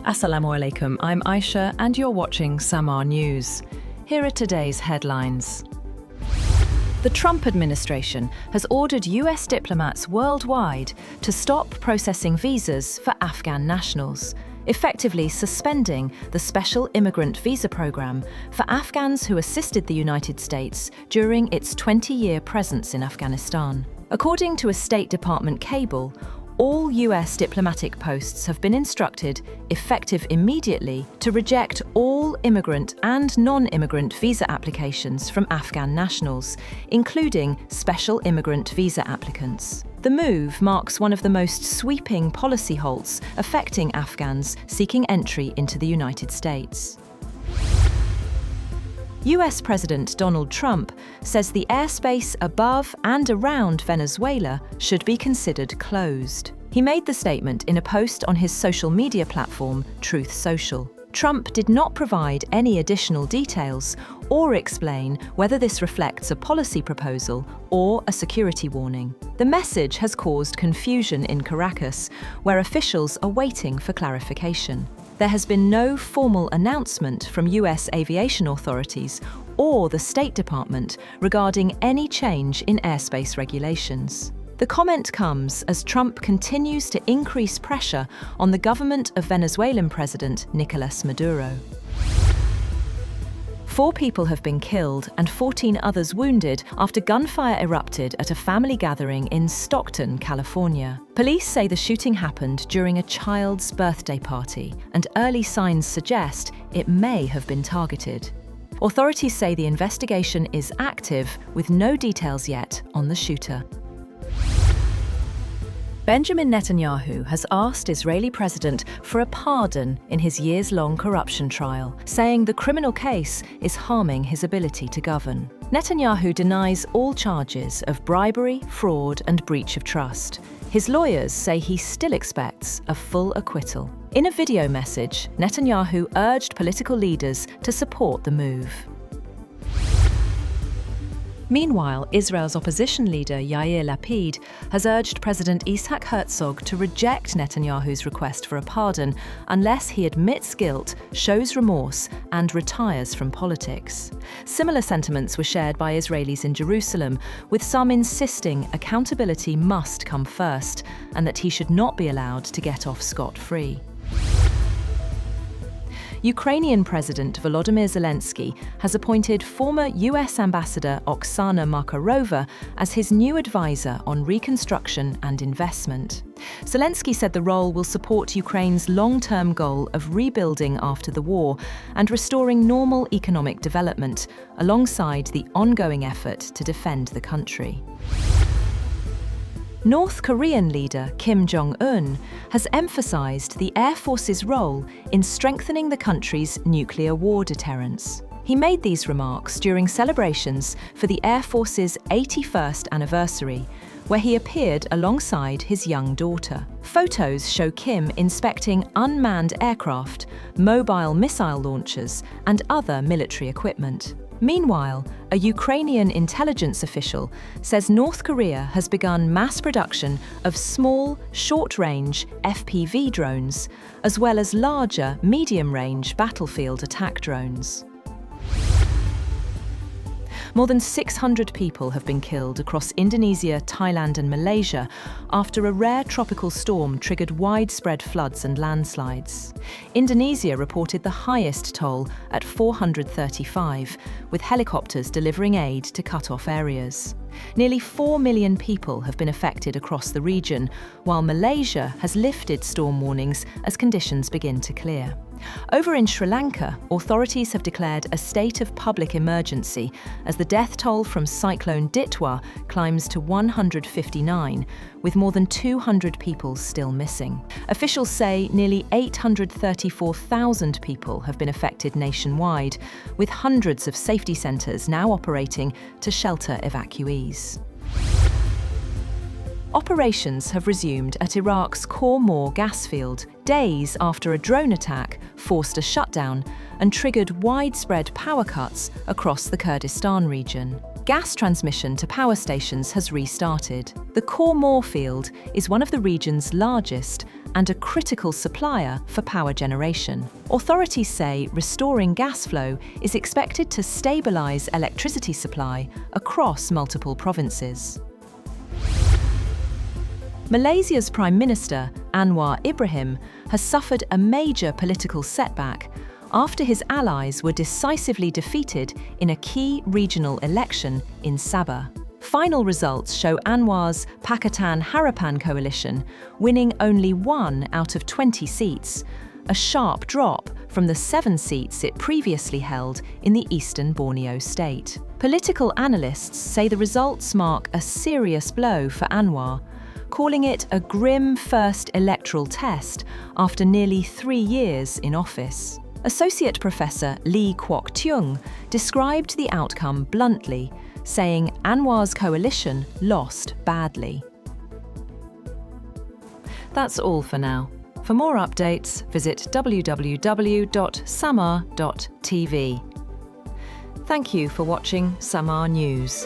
Assalamu alaikum, I'm Aisha and you're watching Samaa News. Here are today's headlines. The Trump administration has ordered US diplomats worldwide to stop processing visas for Afghan nationals, effectively suspending the special immigrant visa program for Afghans who assisted the United States during its 20-year presence in Afghanistan. According to a State Department cable, all US diplomatic posts have been instructed, effective immediately, to reject all immigrant and non-immigrant visa applications from Afghan nationals, including special immigrant visa applicants. The move marks one of the most sweeping policy halts affecting Afghans seeking entry into the United States. US President Donald Trump says the airspace above and around Venezuela should be considered closed. He made the statement in a post on his social media platform, Truth Social. Trump did not provide any additional details or explain whether this reflects a policy proposal or a security warning. The message has caused confusion in Caracas, where officials are waiting for clarification. There has been no formal announcement from US aviation authorities or the State Department regarding any change in airspace regulations. The comment comes as Trump continues to increase pressure on the government of Venezuelan President Nicolas Maduro. 4 people have been killed and 14 others wounded after gunfire erupted at a family gathering in Stockton, California. Police say the shooting happened during a child's birthday party, and early signs suggest it may have been targeted. Authorities say the investigation is active, with no details yet on the shooter. Benjamin Netanyahu has asked Israeli president for a pardon in his years-long corruption trial, saying the criminal case is harming his ability to govern. Netanyahu denies all charges of bribery, fraud, and breach of trust. His lawyers say he still expects a full acquittal. In a video message, Netanyahu urged political leaders to support the move. Meanwhile, Israel's opposition leader Yair Lapid has urged President Isaac Herzog to reject Netanyahu's request for a pardon unless he admits guilt, shows remorse, and retires from politics. Similar sentiments were shared by Israelis in Jerusalem, with some insisting accountability must come first and that he should not be allowed to get off scot-free. Ukrainian President Volodymyr Zelensky has appointed former US Ambassador Oksana Markarova as his new advisor on reconstruction and investment. Zelensky said the role will support Ukraine's long-term goal of rebuilding after the war and restoring normal economic development, alongside the ongoing effort to defend the country. North Korean leader Kim Jong-un has emphasized the Air Force's role in strengthening the country's nuclear war deterrence. He made these remarks during celebrations for the Air Force's 81st anniversary, where he appeared alongside his young daughter. Photos show Kim inspecting unmanned aircraft, mobile missile launchers, and other military equipment. Meanwhile, a Ukrainian intelligence official says North Korea has begun mass production of small, short-range FPV drones, as well as larger, medium-range battlefield attack drones. More than 600 people have been killed across Indonesia, Thailand and Malaysia after a rare tropical storm triggered widespread floods and landslides. Indonesia reported the highest toll at 435, with helicopters delivering aid to cut-off areas. Nearly 4 million people have been affected across the region, while Malaysia has lifted storm warnings as conditions begin to clear. Over in Sri Lanka, authorities have declared a state of public emergency as the death toll from cyclone Ditwah climbs to 159, with more than 200 people still missing. Officials say nearly 834,000 people have been affected nationwide, with hundreds of safety centres now operating to shelter evacuees. Operations have resumed at Iraq's Khor Mor gas field, days after a drone attack forced a shutdown and triggered widespread power cuts across the Kurdistan region. Gas transmission to power stations has restarted. The Khor Mor field is one of the region's largest and a critical supplier for power generation. Authorities say restoring gas flow is expected to stabilise electricity supply across multiple provinces. Malaysia's Prime Minister, Anwar Ibrahim, has suffered a major political setback after his allies were decisively defeated in a key regional election in Sabah. Final results show Anwar's Pakatan Harapan coalition winning only 1 out of 20 seats, a sharp drop from the 7 seats it previously held in the eastern Borneo state. Political analysts say the results mark a serious blow for Anwar, calling it a grim first electoral test after nearly 3 years in office. Associate Professor Lee Kwok Tung described the outcome bluntly, saying Anwar's coalition lost badly. That's all for now. For more updates, visit www.samaa.tv. Thank you for watching Samaa News.